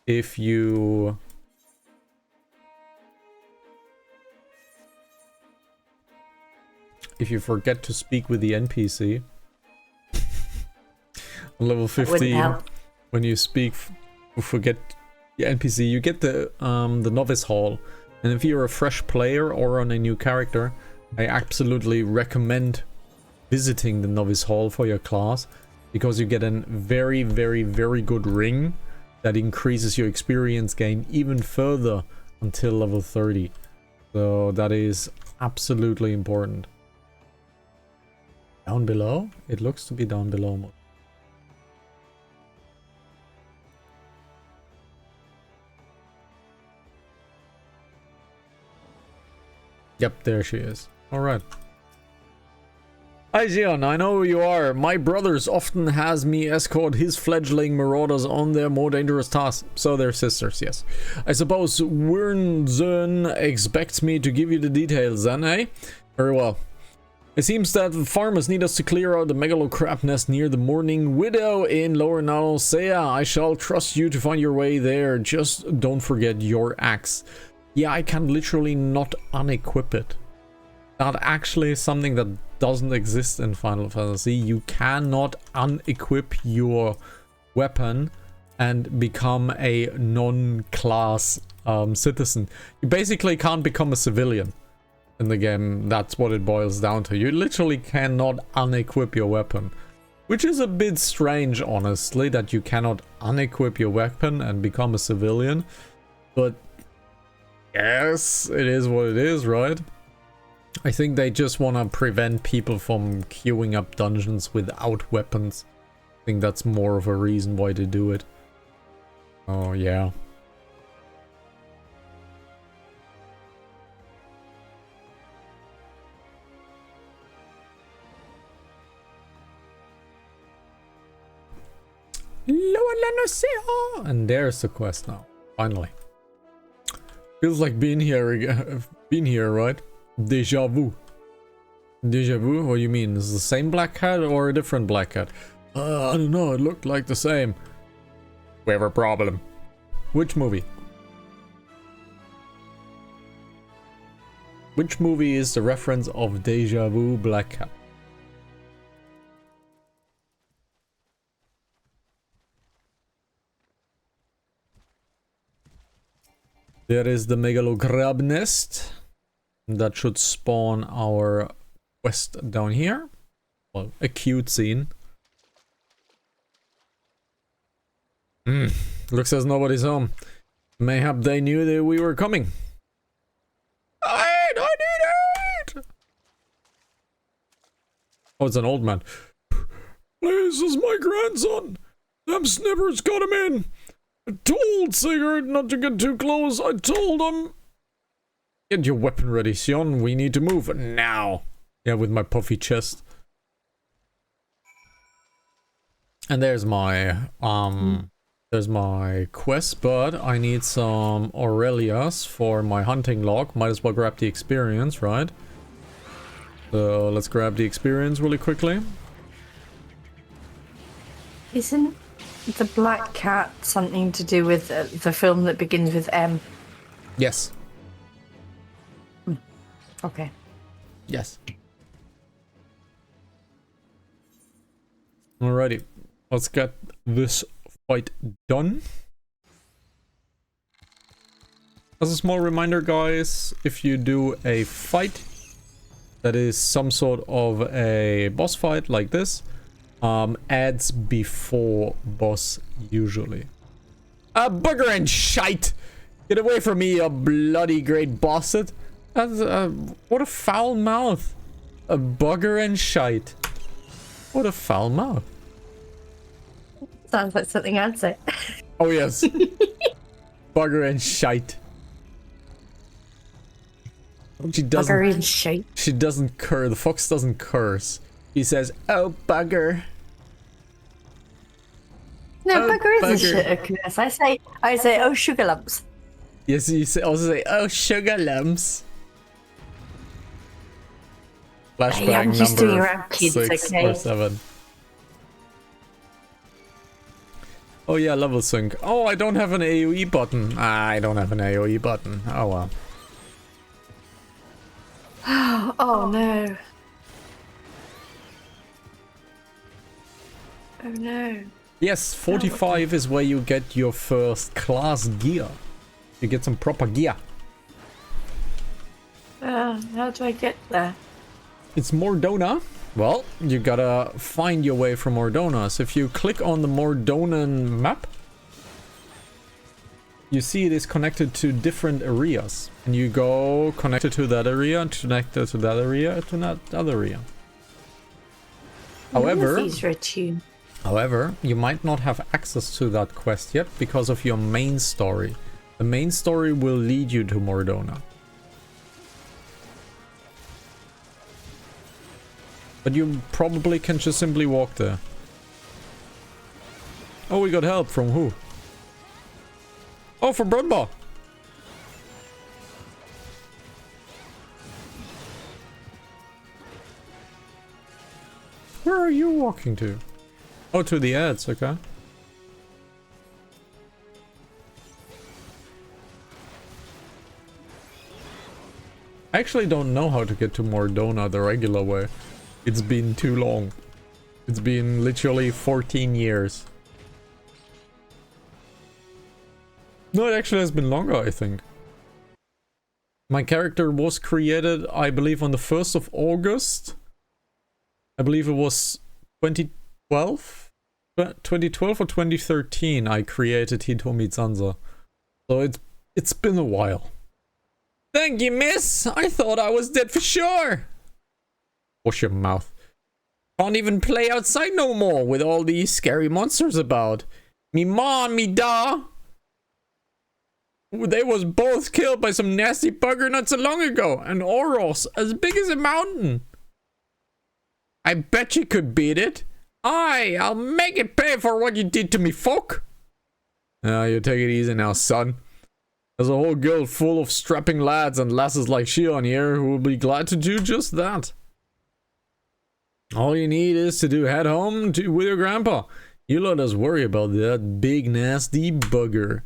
if you... forget to speak with the NPC... On level 15, when you forget the NPC, you get the novice hall. And if you're a fresh player or on a new character, I absolutely recommend visiting the novice hall for your class, because you get a very, very, very good ring that increases your experience gain even further until level 30. So that is absolutely important. Down below? It looks to be down below. Yep, there she is. Alright. Hi Xion, I know who you are. My brothers often has me escort his fledgling marauders on their more dangerous tasks. So they're sisters, yes. I suppose Wernzern expects me to give you the details then, eh? Very well. It seems that farmers need us to clear out the megalo crab nest near the Mourning Widow in Lower Nanosea. I shall trust you to find your way there. Just don't forget your axe. Yeah, I can literally not unequip it. That actually is something that doesn't exist in Final Fantasy. You cannot unequip your weapon and become a non-class citizen. You basically can't become a civilian in the game. That's what it boils down to. You literally cannot unequip your weapon. Which is a bit strange, honestly, that you cannot unequip your weapon and become a civilian. But... yes, it is what it is, right? I think they just want to prevent people from queuing up dungeons without weapons. I think that's more of a reason why they do it. Oh, yeah. And there's the quest now, finally. Feels like being here again. Being here, right? Deja vu. Deja vu? What do you mean? Is it the same black cat or a different black cat? I don't know. It looked like the same. We have a problem. Which movie? Which movie is the reference of Deja Vu Black Cat? There is the megalo crab nest. That should spawn our quest down here. Well, a cute scene. Looks as nobody's home. Mayhap they knew that we were coming. I need it! Oh, it's an old man. This is my grandson. Them snippers got him in. I told Sigurd not to get too close. I told him. Get your weapon ready, Sion. We need to move now. Yeah, with my puffy chest. And there's my quest, but I need some Aurelias for my hunting log. Might as well grab the experience, right? So let's grab the experience really quickly. Isn't the black cat something to do with the film that begins with M? Yes. Okay. Yes. Alrighty. Let's get this fight done. As a small reminder, guys, if you do a fight that is some sort of a boss fight like this, adds before boss usually. Bugger and shite! Get away from me, you bloody great bastard! That's, what a foul mouth! A bugger and shite. What a foul mouth. Sounds like something I'd say. Oh yes. Bugger and shite. She doesn't. Bugger and shite. She doesn't curse. The fox doesn't curse. He says, "Oh bugger." No, Oh, bugger is bugger. a curse. I say, oh sugar lumps. Yes, you also say, "Oh sugar lumps." Flashbang Hey, I'm just doing number around kids, 6 okay? or 7. Oh yeah, level sync. Oh, I don't have an AoE button. I don't have an AoE button. Oh well. Oh no. Oh no. Yes, 45 is where you get your first class gear. You get some proper gear. How do I get there? It's Mordona. Well, you gotta find your way from Mordona. So if you click on the Mordonan map, you see it is connected to different areas. And you go connected to that area, connected to that area, to that other area. However, These are attuned. However, you might not have access to that quest yet because of your main story. The main story will lead you to Mordona. But you probably can just simply walk there. Oh, we got help from who? Oh, from Brunbar. Where are you walking to? Oh, to the ads, okay. I actually don't know how to get to Mordona the regular way. It's been too long. It's been literally 14 years. No, it actually has been longer, I think. My character was created, I believe, on the 1st of August. I believe it was 2012? 2012 or 2013 I created Hitomi Zanza. So it's been a while. Thank you, miss! I thought I was dead for sure! Wash your mouth. Can't even play outside no more with all these scary monsters about. Me ma and me da. They was both killed by some nasty bugger not so long ago. And Oros as big as a mountain. I bet you could beat it. Aye, I'll make it pay for what you did to me, folk. You take it easy now, son. There's a whole guild full of strapping lads and lasses like Shion here who will be glad to do just that. All you need is to head home with your grandpa. You let us worry about that big nasty bugger.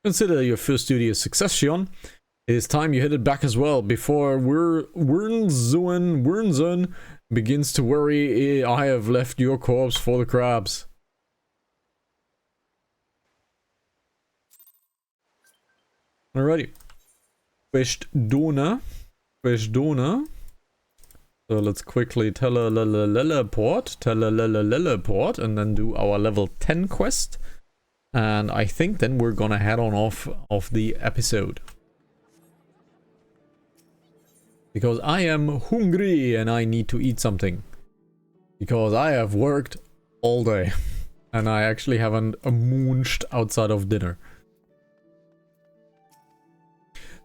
Consider your first duty a success, Shion. It is time you headed back as well before Wernzun begins to worry I have left your corpse for the crabs. Alrighty. Queshdona. So let's quickly teleport, and then do our level 10 quest. And I think then we're gonna head on off of the episode. Because I am hungry and I need to eat something. Because I have worked all day. And I actually haven't moonched outside of dinner.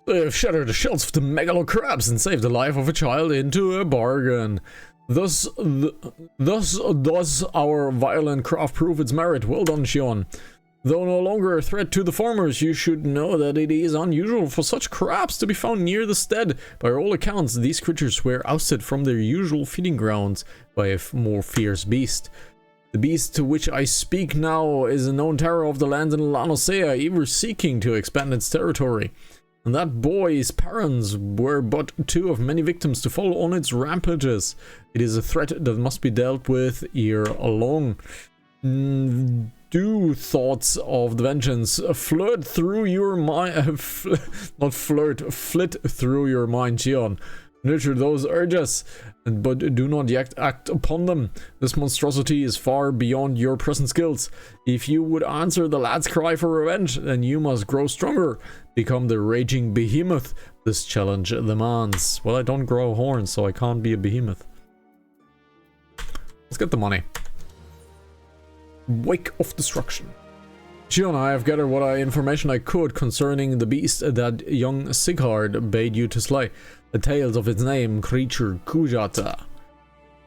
They've shattered the shells of the megalo crabs and saved the life of a child into a bargain. Thus does our violent craft prove its merit. Well done, Shion. Though no longer a threat to the farmers, you should know that it is unusual for such crabs to be found near the stead. By all accounts, these creatures were ousted from their usual feeding grounds by a more fierce beast. The beast to which I speak now is a known terror of the lands in Lanosea, ever seeking to expand its territory. And that boy's parents were but two of many victims to follow on its rampages. It is a threat that must be dealt with ere long. Do thoughts of the vengeance flit through your mind, flit through your mind, Shion. Nurture those urges, but do not yet act upon them. This monstrosity is far beyond your present skills. If you would answer the lad's cry for revenge, then you must grow stronger. Become the raging behemoth this challenge demands. Well, I don't grow horns, so I can't be a behemoth. Let's get the money. Wake of Destruction. Shion, I have gathered what information I could concerning the beast that young Sighard bade you to slay. The tales of its name, creature Kujata.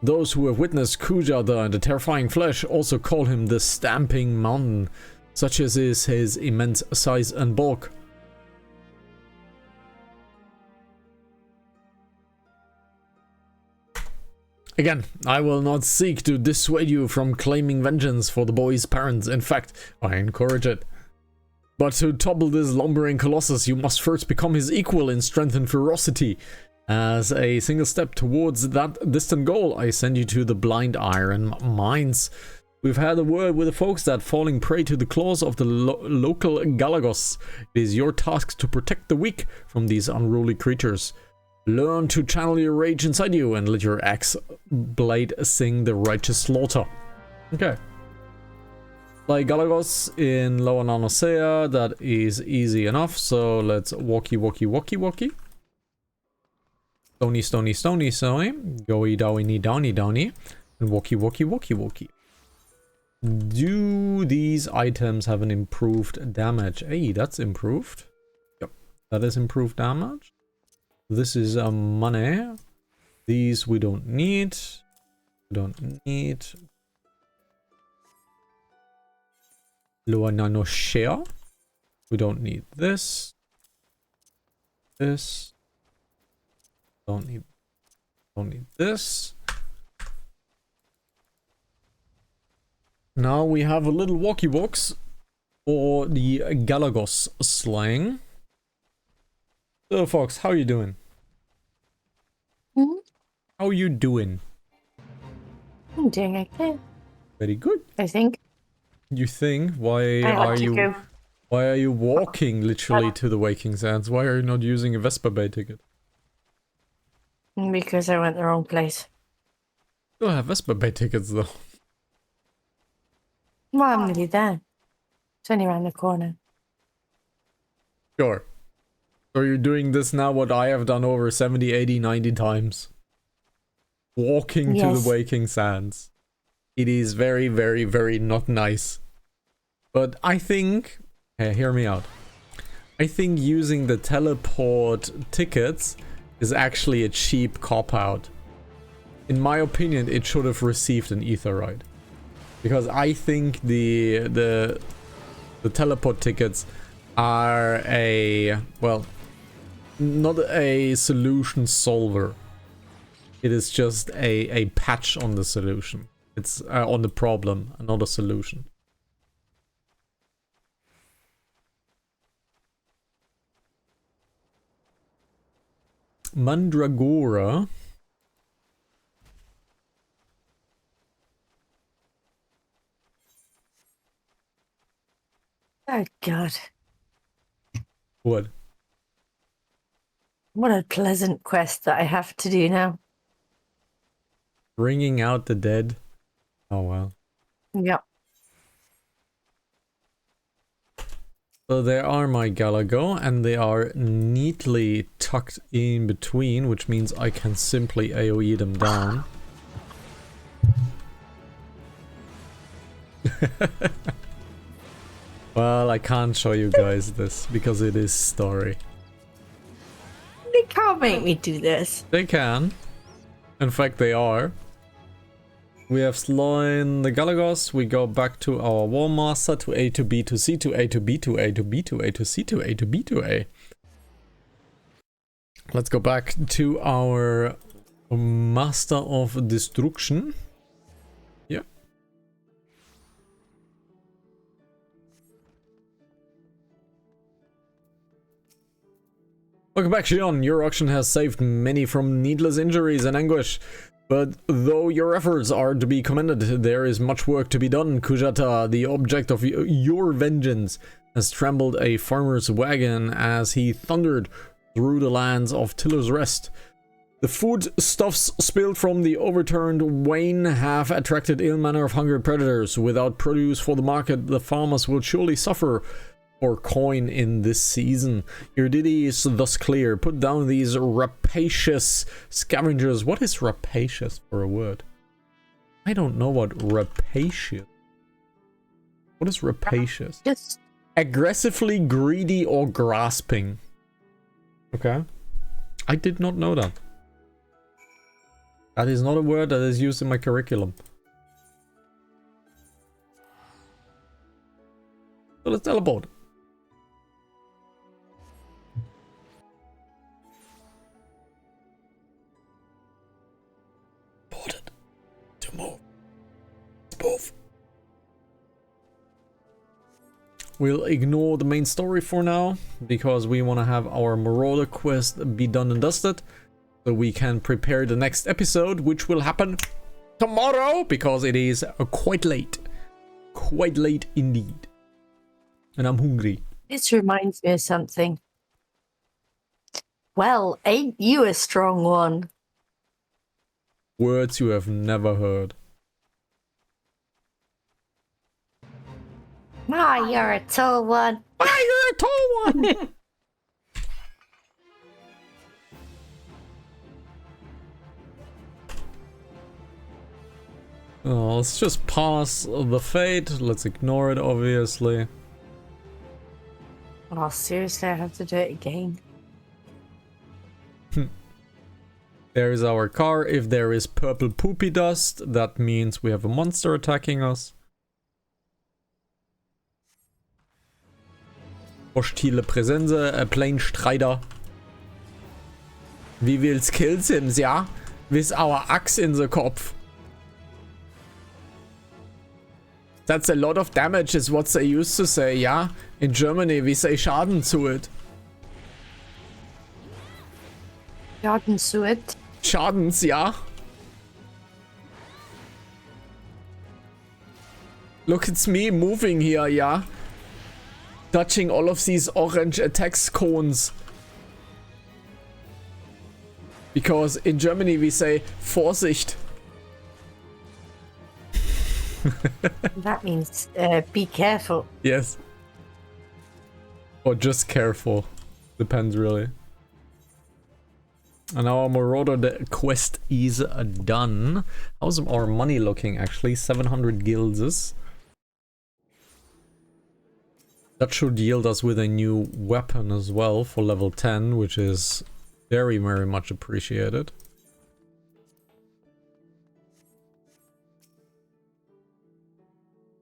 Those who have witnessed Kujata and the terrifying flesh also call him the Stamping Mountain, such as is his immense size and bulk. Again, I will not seek to dissuade you from claiming vengeance for the boy's parents. In fact, I encourage it. But to topple this lumbering colossus, you must first become his equal in strength and ferocity. As a single step towards that distant goal, I send you to the Blind Iron Mines. We've had a word with the folks that falling prey to the claws of the local Galagos. It is your task to protect the weak from these unruly creatures. Learn to channel your rage inside you and let your axe blade sing the righteous slaughter. Okay. Like Galagos in Lower Nanosea, that is easy enough. So let's walkie. Stony, stony, stony, stony. Goey, dowy, downy, downy. And walkie. Do these items have an improved damage? Hey, that's improved. Yep, that is improved damage. This is money. These we don't need. Lower nano share. We don't need this. Don't need this. Now we have a little walkie box for the Galagos slang. So Fox, how you doing? How you doing? I'm doing okay. Very good. I think. You think? Why are you walking literally to the Waking Sands? Why are you not using a Vespa Bay ticket? Because I went the wrong place. You don't have Vespa Bay tickets though. Well, I'm nearly there. It's only around the corner. Sure. So you're doing this now what I have done over 70, 80, 90 times. Walking to the Waking Sands. It is very, very, very not nice. But I think... Hey, hear me out. I think using the teleport tickets is actually a cheap cop-out. In my opinion, it should have received an ether ride. Because I think the teleport tickets are a... well... not a solution solver. It is just a patch on the solution. It's on the problem, not a solution. Mandragora. Oh God. What? What a pleasant quest that I have to do now. Bringing out the dead. Oh well. Yep. So there are my Galago, and they are neatly tucked in between, which means I can simply AoE them down. Well, I can't show you guys this because it is story. They can't make me do this. They can. In fact, they are. We have slain the Galagos. We go back to our War Master, to A to B to C to A to B to A to B to A to C to A to B to A. Let's go back to our Master of Destruction. Yeah. Welcome back, Shion. Your auction has saved many from needless injuries and anguish. But though your efforts are to be commended, there is much work to be done. Kujata, the object of your vengeance, has trampled a farmer's wagon as he thundered through the lands of Tiller's Rest. The foodstuffs spilled from the overturned wain have attracted ill manner of hungry predators. Without produce for the market, the farmers will surely suffer for coin in this season. Your duty is thus clear. Put down these rapacious scavengers. What is rapacious for a word? I don't know what rapacious. What is rapacious? Just Aggressively greedy or grasping. Okay. I did not know that. That is not a word that is used in my curriculum. So let's teleport. Ported. To move. Let's move. We'll ignore the main story for now, because we want to have our Marauder quest be done and dusted, so we can prepare the next episode, which will happen tomorrow, because it is quite late. Quite late indeed. And I'm hungry. this reminds me of something. Well, ain't you a strong one? Words you have never heard. Ah, you're a tall one. Ah, you're a tall one! Oh, let's just pass the fate. Let's ignore it, obviously. Oh, seriously, I have to do it again. There is our car. If there is purple poopy dust, that means we have a monster attacking us. Hostile Präsenz, a plain Strider. We will kill him, ja? With our axe in the Kopf. That's a lot of damage, is what they used to say, yeah? In Germany, we say Schaden zu it. Schaden zu it. Schadens, ja? Look, it's me moving here, yeah? Touching all of these orange attacks cones. Because in Germany we say Vorsicht. That means be careful. Yes. Or just careful. Depends really. And our Marauder the quest is done. How's our money looking actually? 700 guilds. That should yield us with a new weapon as well for level 10, which is very, very much appreciated.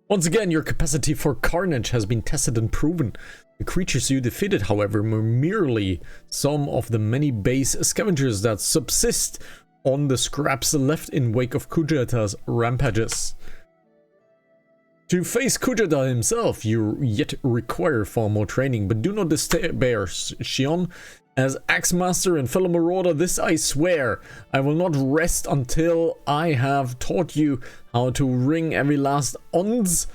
Once again, your capacity for carnage has been tested and proven. The creatures you defeated, however, were merely some of the many base scavengers that subsist on the scraps left in wake of Kujata's rampages. To face Kujata himself, you yet require far more training, but do not despair, Shion. As Axemaster and fellow Marauder, this I swear, I will not rest until I have taught you how to wring every last ounce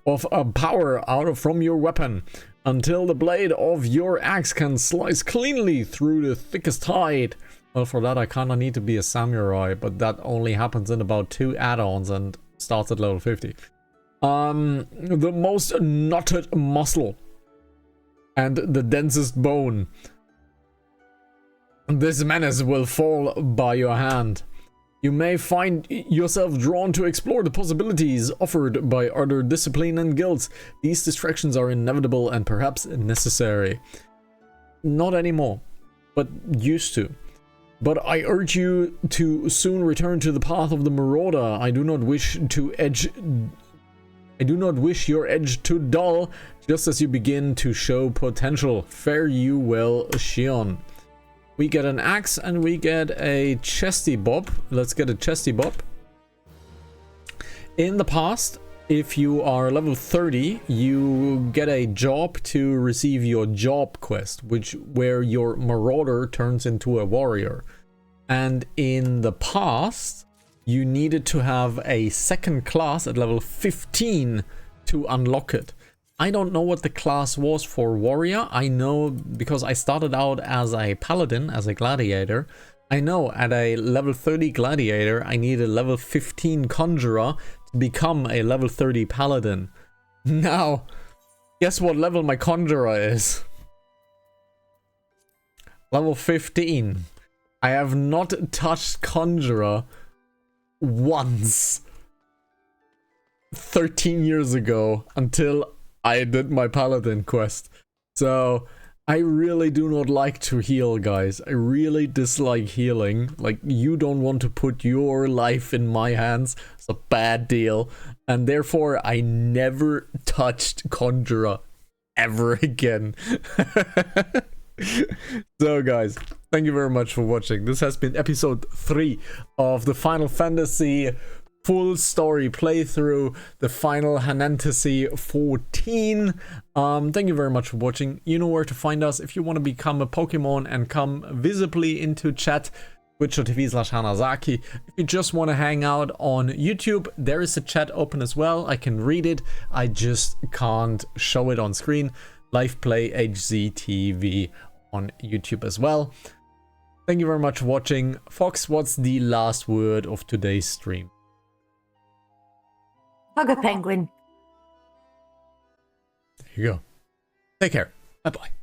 of power from your weapon, until the blade of your axe can slice cleanly through the thickest hide. Well, for that I kinda need to be a samurai, but that only happens in about 2 add-ons and starts at level 50. The most knotted muscle and the densest bone. This menace will fall by your hand. You may find yourself drawn to explore the possibilities offered by other discipline and guilds. These distractions are inevitable and perhaps necessary. Not anymore, but used to. But I urge you to soon return to the path of the marauder. I do not wish your edge to dull, just as you begin to show potential. Fare you well, Shion. We get an axe and we get a chesty bob. Let's get a chesty bob. In the past, if you are level 30, you get a job to receive your job quest, where your marauder turns into a warrior. And in the past, you needed to have a second class at level 15 to unlock it. I don't know what the class was for warrior. I know because I started out as a paladin, as a gladiator. I know at a level 30 gladiator, I need a level 15 conjurer to become a level 30 paladin. Now, guess what level my conjurer is? Level 15. I have not touched conjurer once 13 years ago until I did my paladin quest. So I really do not like to heal, guys. I really dislike healing. Like, you don't want to put your life in my hands. It's a bad deal. And therefore I never touched conjurer ever again. So guys, thank you very much for watching. This has been episode 3 of the Final Fantasy full story playthrough, the final Hanantasy 14. Thank you very much for watching. You know where to find us if you want to become a Pokemon and come visibly into chat. twitch.tv/Hanazaki. If you just want to hang out on YouTube, there is a chat open as well. I can read it, I just can't show it on screen. Live Play HZTV on YouTube as well. Thank you very much for watching. Fox, what's the last word of today's stream? Hug a penguin. There you go. Take care. Bye-bye.